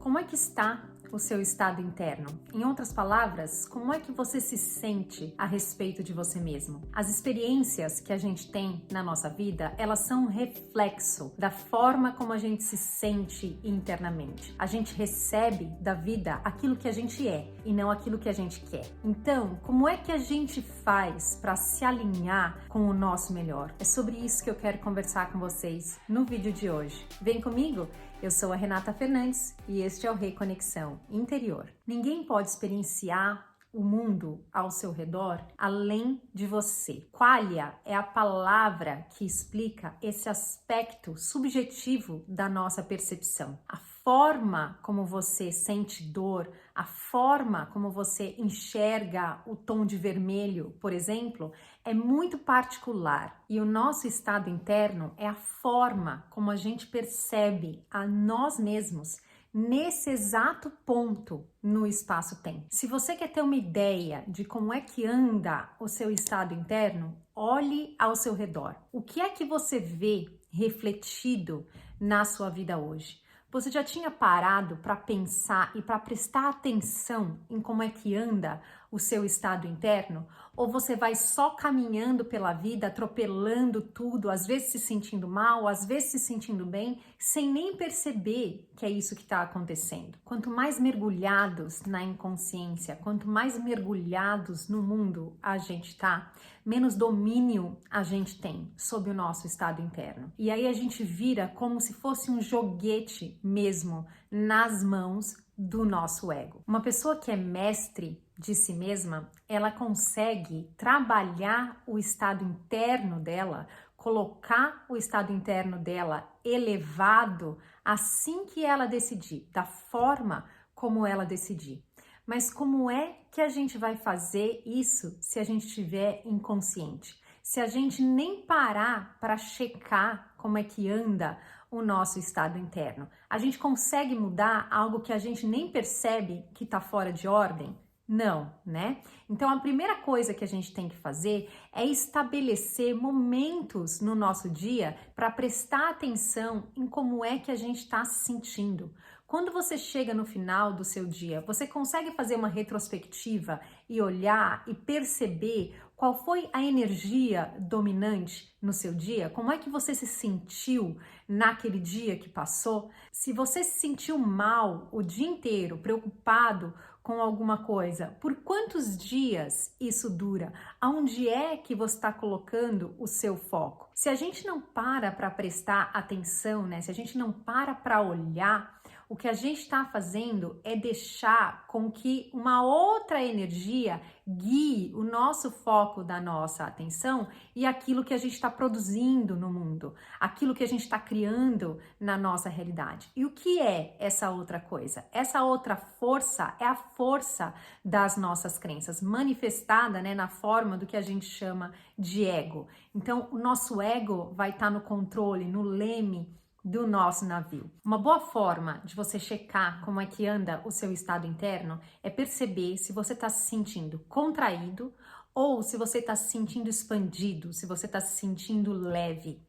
Como é que está o seu estado interno? Em outras palavras, como é que você se sente a respeito de você mesmo? As experiências que a gente tem na nossa vida, elas são um reflexo da forma como a gente se sente internamente. A gente recebe da vida aquilo que a gente é e não aquilo que a gente quer. Então, como é que a gente faz para se alinhar com o nosso melhor? É sobre isso que eu quero conversar com vocês no vídeo de hoje. Vem comigo? Eu sou a Renata Fernandes e este é o Reconexão Interior. Ninguém pode experienciar o mundo ao seu redor além de você. Qualia é a palavra que explica esse aspecto subjetivo da nossa percepção. A forma como você sente dor, a forma como você enxerga o tom de vermelho, por exemplo, é muito particular. E o nosso estado interno é a forma como a gente percebe a nós mesmos nesse exato ponto no espaço-tempo. Se você quer ter uma ideia de como é que anda o seu estado interno, olhe ao seu redor. O que é que você vê refletido na sua vida hoje? Você já tinha parado para pensar e para prestar atenção em como é que anda o seu estado interno? Ou você vai só caminhando pela vida, atropelando tudo, às vezes se sentindo mal, às vezes se sentindo bem, sem nem perceber que é isso que está acontecendo? Quanto mais mergulhados na inconsciência, quanto mais mergulhados no mundo a gente tá, menos domínio a gente tem sobre o nosso estado interno. E aí a gente vira como se fosse um joguete mesmo nas mãos do nosso ego. Uma pessoa que é mestre de si mesma, ela consegue trabalhar o estado interno dela, colocar o estado interno dela elevado assim que ela decidir, da forma como ela decidir. Mas como é que a gente vai fazer isso se a gente estiver inconsciente? Se a gente nem parar para checar como é que anda o nosso estado interno? A gente consegue mudar algo que a gente nem percebe que está fora de ordem? Não, né? Então a primeira coisa que a gente tem que fazer é estabelecer momentos no nosso dia para prestar atenção em como é que a gente está se sentindo. Quando você chega no final do seu dia, você consegue fazer uma retrospectiva e olhar e perceber qual foi a energia dominante no seu dia? Como é que você se sentiu naquele dia que passou? Se você se sentiu mal o dia inteiro, preocupado com alguma coisa, por quantos dias isso dura? Aonde é que você está colocando o seu foco? Se a gente não para prestar atenção, né? Se a gente não para olhar, o que a gente está fazendo é deixar com que uma outra energia guie o nosso foco da nossa atenção e aquilo que a gente está produzindo no mundo, aquilo que a gente está criando na nossa realidade. E o que é essa outra coisa? Essa outra força é a força das nossas crenças, manifestada, né, na forma do que a gente chama de ego. Então, o nosso ego vai estar no controle, no leme do nosso navio. Uma boa forma de você checar como é que anda o seu estado interno é perceber se você está se sentindo contraído ou se você está se sentindo expandido, se você está se sentindo leve.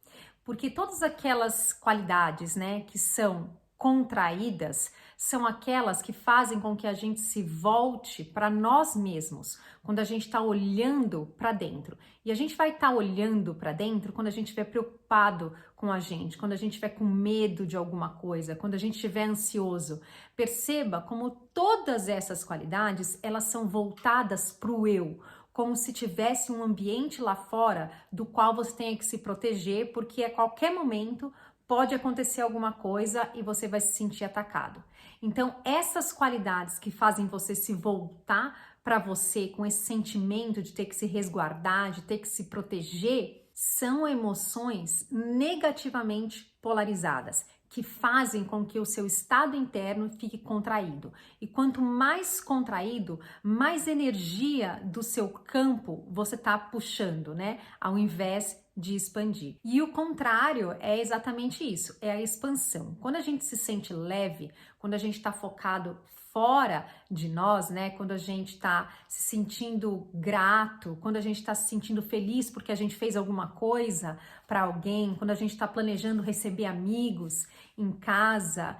Porque todas aquelas qualidades, né, que são contraídas são aquelas que fazem com que a gente se volte para nós mesmos, quando a gente está olhando para dentro. E a gente vai estar olhando para dentro quando a gente estiver preocupado com a gente, quando a gente estiver com medo de alguma coisa, quando a gente estiver ansioso. Perceba como todas essas qualidades, elas são voltadas para o eu, como se tivesse um ambiente lá fora do qual você tenha que se proteger, porque a qualquer momento pode acontecer alguma coisa e você vai se sentir atacado. Então, essas qualidades que fazem você se voltar para você com esse sentimento de ter que se resguardar, de ter que se proteger, são emoções negativamente polarizadas, que fazem com que o seu estado interno fique contraído. E quanto mais contraído, mais energia do seu campo você está puxando, né? Ao invés de expandir. E o contrário é exatamente isso, é a expansão. Quando a gente se sente leve, quando a gente está focado fora de nós, né? Quando a gente está se sentindo grato, quando a gente está se sentindo feliz porque a gente fez alguma coisa para alguém, quando a gente está planejando receber amigos em casa,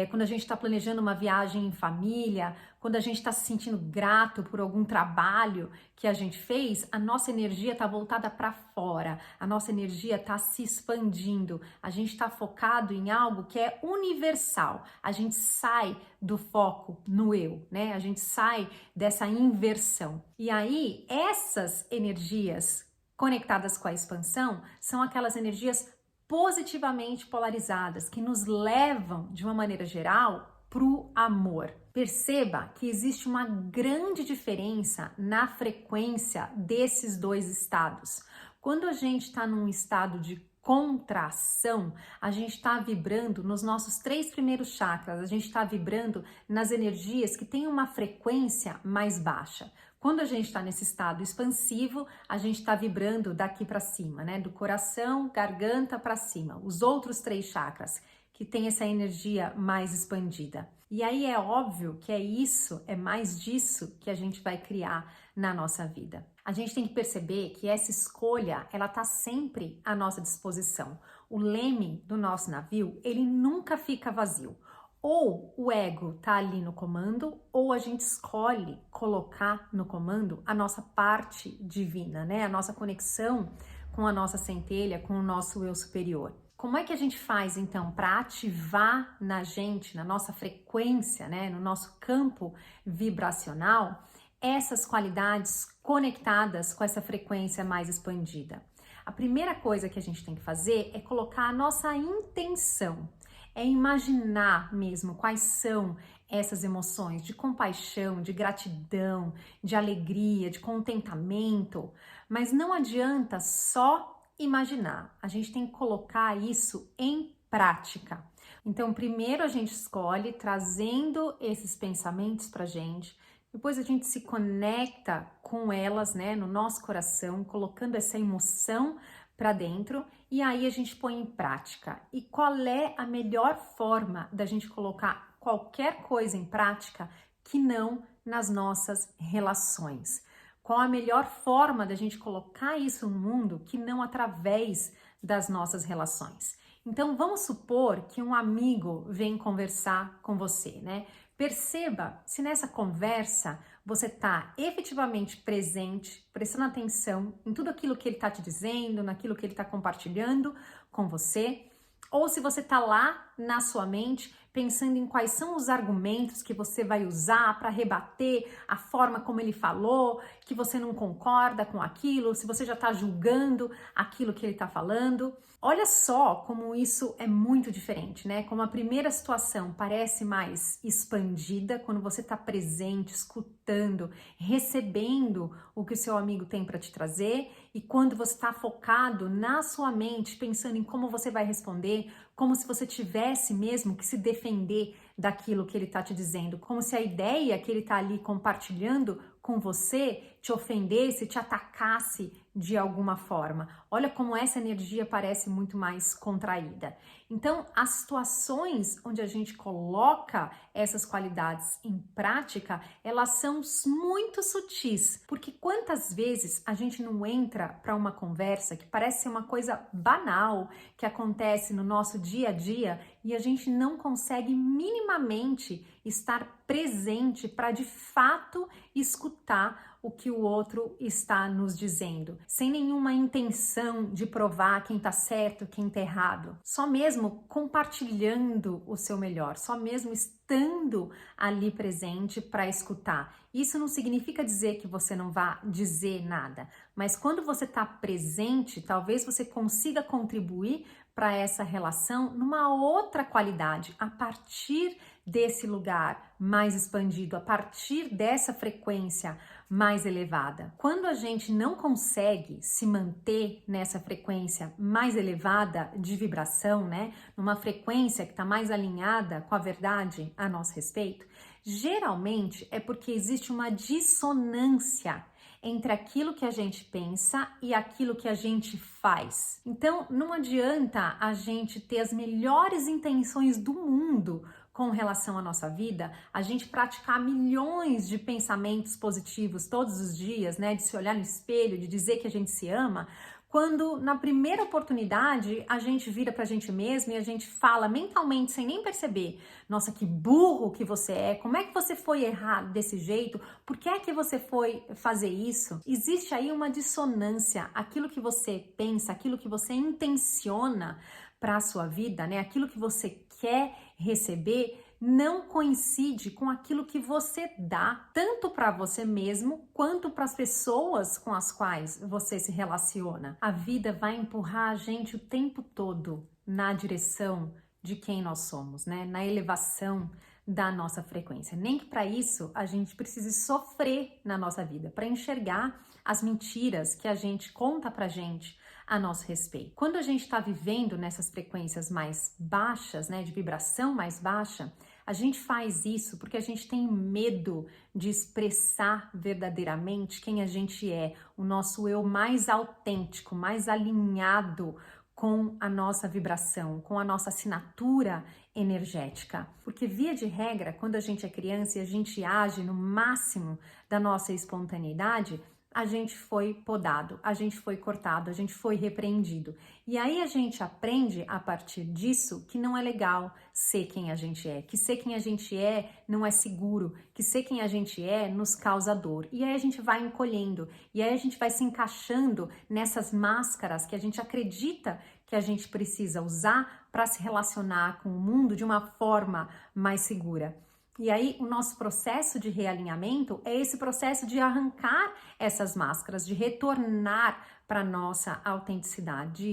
quando a gente está planejando uma viagem em família, quando a gente está se sentindo grato por algum trabalho que a gente fez, a nossa energia está voltada para fora, a nossa energia está se expandindo, a gente está focado em algo que é universal, a gente sai do foco no eu, né? A gente sai dessa inversão. E aí, essas energias conectadas com a expansão são aquelas energias positivamente polarizadas que nos levam, de uma maneira geral, para o amor. Perceba que existe uma grande diferença na frequência desses dois estados. Quando a gente está num estado de contração, a gente está vibrando nos nossos 3 primeiros chakras, a gente está vibrando nas energias que têm uma frequência mais baixa. Quando a gente está nesse estado expansivo, a gente está vibrando daqui para cima, né? Do coração, garganta para cima. Os outros 3 chakras que têm essa energia mais expandida. E aí é óbvio que é mais disso que a gente vai criar na nossa vida. A gente tem que perceber que essa escolha, ela tá sempre à nossa disposição. O leme do nosso navio, ele nunca fica vazio. Ou o ego tá ali no comando, ou a gente escolhe colocar no comando a nossa parte divina, né? A nossa conexão com a nossa centelha, com o nosso eu superior. Como é que a gente faz, então, para ativar na gente, na nossa frequência, né? No nosso campo vibracional, essas qualidades conectadas com essa frequência mais expandida? A primeira coisa que a gente tem que fazer é colocar a nossa intenção. É imaginar mesmo quais são essas emoções de compaixão, de gratidão, de alegria, de contentamento, mas não adianta só imaginar, a gente tem que colocar isso em prática. Então, primeiro a gente escolhe trazendo esses pensamentos pra gente, depois a gente se conecta com elas, né, no nosso coração, colocando essa emoção para dentro e aí a gente põe em prática. E qual é a melhor forma da gente colocar qualquer coisa em prática que não nas nossas relações? Qual a melhor forma da gente colocar isso no mundo que não através das nossas relações? Então vamos supor que um amigo vem conversar com você, né? Perceba se nessa conversa você está efetivamente presente, prestando atenção em tudo aquilo que ele está te dizendo, naquilo que ele está compartilhando com você, ou se você está lá na sua mente pensando em quais são os argumentos que você vai usar para rebater a forma como ele falou, que você não concorda com aquilo, se você já está julgando aquilo que ele está falando. Olha só como isso é muito diferente, né? Como a primeira situação parece mais expandida quando você está presente, escutando, recebendo o que o seu amigo tem para te trazer, e quando você está focado na sua mente, pensando em como você vai responder, como se você tivesse mesmo que se defender daquilo que ele está te dizendo, como se a ideia que ele está ali compartilhando com você te ofendesse, te atacasse de alguma forma. Olha como essa energia parece muito mais contraída. Então, as situações onde a gente coloca essas qualidades em prática, elas são muito sutis, porque quantas vezes a gente não entra para uma conversa que parece ser uma coisa banal, que acontece no nosso dia a dia, e a gente não consegue minimamente estar presente para de fato escutar o que o outro está nos dizendo, sem nenhuma intenção de provar quem está certo, quem está errado, só mesmo compartilhando o seu melhor, só mesmo estando ali presente para escutar. Isso não significa dizer que você não vá dizer nada, mas quando você está presente, talvez você consiga contribuir para essa relação numa outra qualidade, a partir desse lugar mais expandido, a partir dessa frequência mais elevada. Quando a gente não consegue se manter nessa frequência mais elevada de vibração, né, numa frequência que está mais alinhada com a verdade a nosso respeito, geralmente é porque existe uma dissonância entre aquilo que a gente pensa e aquilo que a gente faz. Então, não adianta a gente ter as melhores intenções do mundo com relação à nossa vida, a gente praticar milhões de pensamentos positivos todos os dias, né? De se olhar no espelho, de dizer que a gente se ama, quando na primeira oportunidade a gente vira pra gente mesmo e a gente fala mentalmente sem nem perceber: nossa, que burro que você é, como é que você foi errar desse jeito, por que é que você foi fazer isso? Existe aí uma dissonância, aquilo que você pensa, aquilo que você intenciona para a sua vida, né? Aquilo que você quer receber não coincide com aquilo que você dá, tanto para você mesmo quanto para as pessoas com as quais você se relaciona. A vida vai empurrar a gente o tempo todo na direção de quem nós somos, né? Na elevação da nossa frequência. Nem que para isso a gente precise sofrer na nossa vida, para enxergar as mentiras que a gente conta pra gente a nosso respeito. Quando a gente está vivendo nessas frequências mais baixas, né, de vibração mais baixa, a gente faz isso porque a gente tem medo de expressar verdadeiramente quem a gente é, o nosso eu mais autêntico, mais alinhado com a nossa vibração, com a nossa assinatura energética. Porque via de regra, quando a gente é criança e a gente age no máximo da nossa espontaneidade, a gente foi podado, a gente foi cortado, a gente foi repreendido. E aí a gente aprende a partir disso que não é legal ser quem a gente é, que ser quem a gente é não é seguro, que ser quem a gente é nos causa dor. E aí a gente vai encolhendo, e aí a gente vai se encaixando nessas máscaras que a gente acredita que a gente precisa usar para se relacionar com o mundo de uma forma mais segura. E aí, o nosso processo de realinhamento é esse processo de arrancar essas máscaras, de retornar para a nossa autenticidade,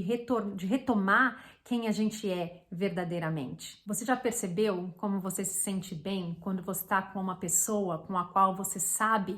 de retomar quem a gente é verdadeiramente. Você já percebeu como você se sente bem quando você está com uma pessoa com a qual você sabe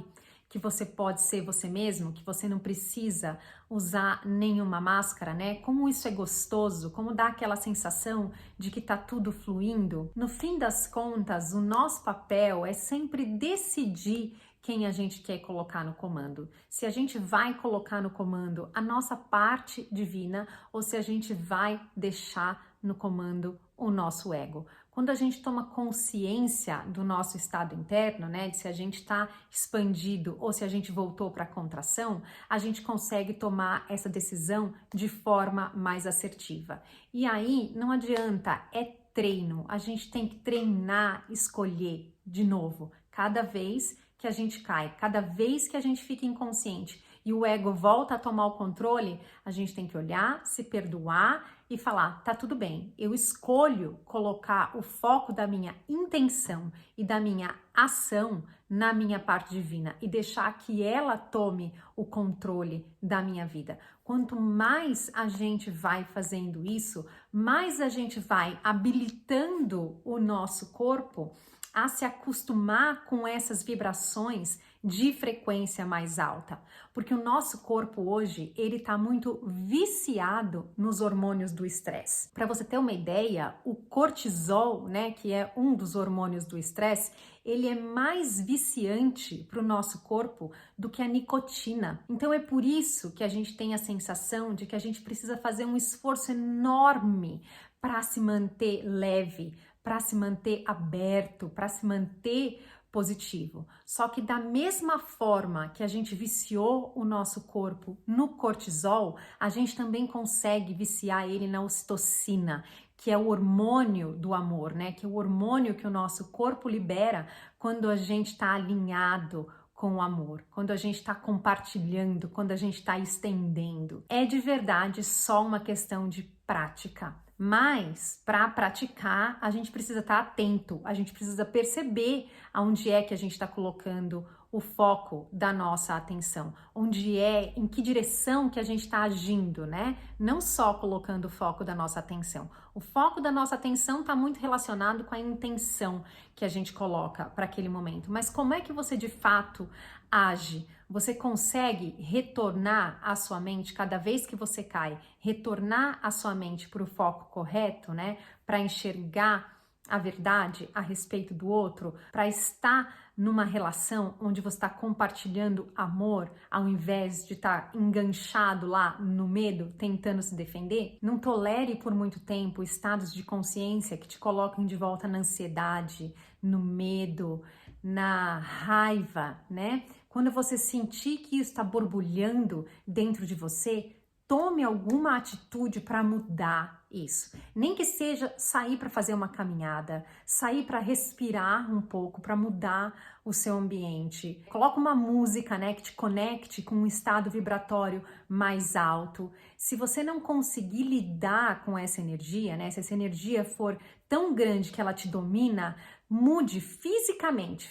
que você pode ser você mesmo, que você não precisa usar nenhuma máscara, né? Como isso é gostoso, como dá aquela sensação de que tá tudo fluindo. No fim das contas, o nosso papel é sempre decidir quem a gente quer colocar no comando. Se a gente vai colocar no comando a nossa parte divina ou se a gente vai deixar no comando o nosso ego. Quando a gente toma consciência do nosso estado interno, né, de se a gente está expandido ou se a gente voltou para a contração, a gente consegue tomar essa decisão de forma mais assertiva. E aí não adianta, é treino. A gente tem que treinar, escolher de novo, cada vez que a gente cai, cada vez que a gente fica inconsciente e o ego volta a tomar o controle, a gente tem que olhar, se perdoar e falar, tá tudo bem, eu escolho colocar o foco da minha intenção e da minha ação na minha parte divina e deixar que ela tome o controle da minha vida. Quanto mais a gente vai fazendo isso, mais a gente vai habilitando o nosso corpo a se acostumar com essas vibrações de frequência mais alta, porque o nosso corpo hoje, ele tá muito viciado nos hormônios do estresse. Para você ter uma ideia, o cortisol, né, que é um dos hormônios do estresse, ele é mais viciante para o nosso corpo do que a nicotina. Então é por isso que a gente tem a sensação de que a gente precisa fazer um esforço enorme para se manter leve, para se manter aberto, para se manter positivo. Só que da mesma forma que a gente viciou o nosso corpo no cortisol, a gente também consegue viciar ele na ocitocina, que é o hormônio do amor, né? Que é o hormônio que o nosso corpo libera quando a gente está alinhado com o amor, quando a gente está compartilhando, quando a gente está estendendo. É de verdade só uma questão de prática. Mas para praticar, a gente precisa estar atento, a gente precisa perceber aonde é que a gente está colocando o foco da nossa atenção, onde é, em que direção que a gente está agindo, né? Não só colocando o foco da nossa atenção. O foco da nossa atenção está muito relacionado com a intenção que a gente coloca para aquele momento. Mas como é que você de fato age? Você consegue retornar a sua mente cada vez que você cai, retornar a sua mente para o foco correto, né? Para enxergar a verdade a respeito do outro, para estar numa relação onde você está compartilhando amor, ao invés de estar enganchado lá no medo, tentando se defender, não tolere por muito tempo estados de consciência que te colocam de volta na ansiedade, no medo, na raiva, né? Quando você sentir que isso está borbulhando dentro de você, tome alguma atitude para mudar isso. Nem que seja sair para fazer uma caminhada, sair para respirar um pouco, para mudar o seu ambiente. Coloca uma música, né, que te conecte com um estado vibratório mais alto. Se você não conseguir lidar com essa energia, né, se essa energia for tão grande que ela te domina, mude fisicamente,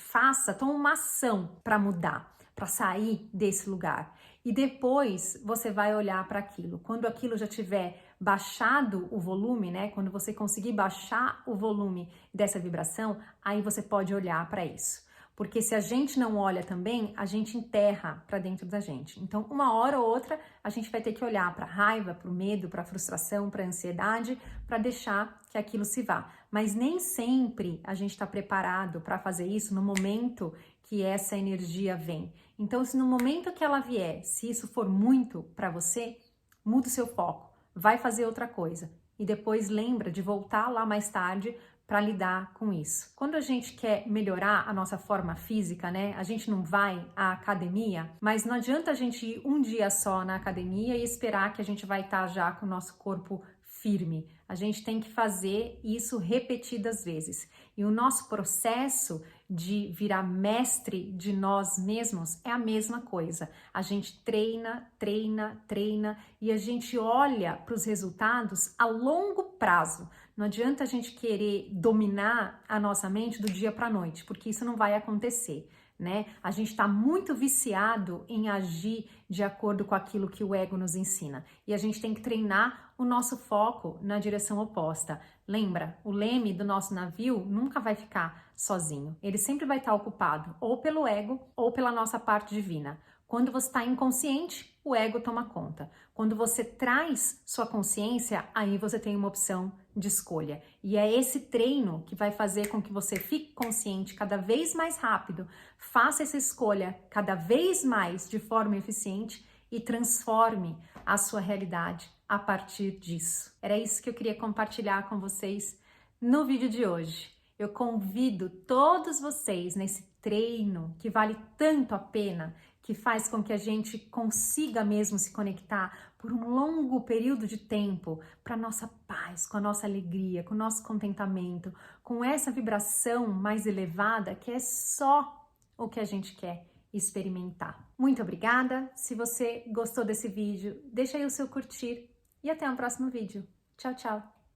tome uma ação para mudar, para sair desse lugar. E depois você vai olhar para aquilo. Quando aquilo já tiver baixado o volume, né? Quando você conseguir baixar o volume dessa vibração, aí você pode olhar para isso. Porque se a gente não olha também, a gente enterra para dentro da gente. Então, uma hora ou outra, a gente vai ter que olhar para a raiva, para o medo, para a frustração, para a ansiedade, para deixar que aquilo se vá. Mas nem sempre a gente está preparado para fazer isso no momento que essa energia vem. Então, se no momento que ela vier, se isso for muito para você, muda o seu foco, vai fazer outra coisa. E depois lembra de voltar lá mais tarde para lidar com isso. Quando a gente quer melhorar a nossa forma física, né? A gente não vai à academia, mas não adianta a gente ir um dia só na academia e esperar que a gente vai estar já com o nosso corpo firme. A gente tem que fazer isso repetidas vezes. E o nosso processo de virar mestre de nós mesmos é a mesma coisa. A gente treina, treina, treina e a gente olha para os resultados a longo prazo. Não adianta a gente querer dominar a nossa mente do dia para a noite, porque isso não vai acontecer, né? A gente está muito viciado em agir de acordo com aquilo que o ego nos ensina. E a gente tem que treinar o nosso foco na direção oposta. Lembra, o leme do nosso navio nunca vai ficar sozinho. Ele sempre vai estar ocupado ou pelo ego ou pela nossa parte divina. Quando você está inconsciente, o ego toma conta. Quando você traz sua consciência, aí você tem uma opção de escolha. E é esse treino que vai fazer com que você fique consciente cada vez mais rápido, faça essa escolha cada vez mais de forma eficiente e transforme a sua realidade a partir disso. Era isso que eu queria compartilhar com vocês no vídeo de hoje. Eu convido todos vocês nesse treino que vale tanto a pena, que faz com que a gente consiga mesmo se conectar por um longo período de tempo para nossa paz, com a nossa alegria, com o nosso contentamento, com essa vibração mais elevada que é só o que a gente quer experimentar. Muito obrigada! Se você gostou desse vídeo, deixa aí o seu curtir e até o próximo vídeo. Tchau, tchau!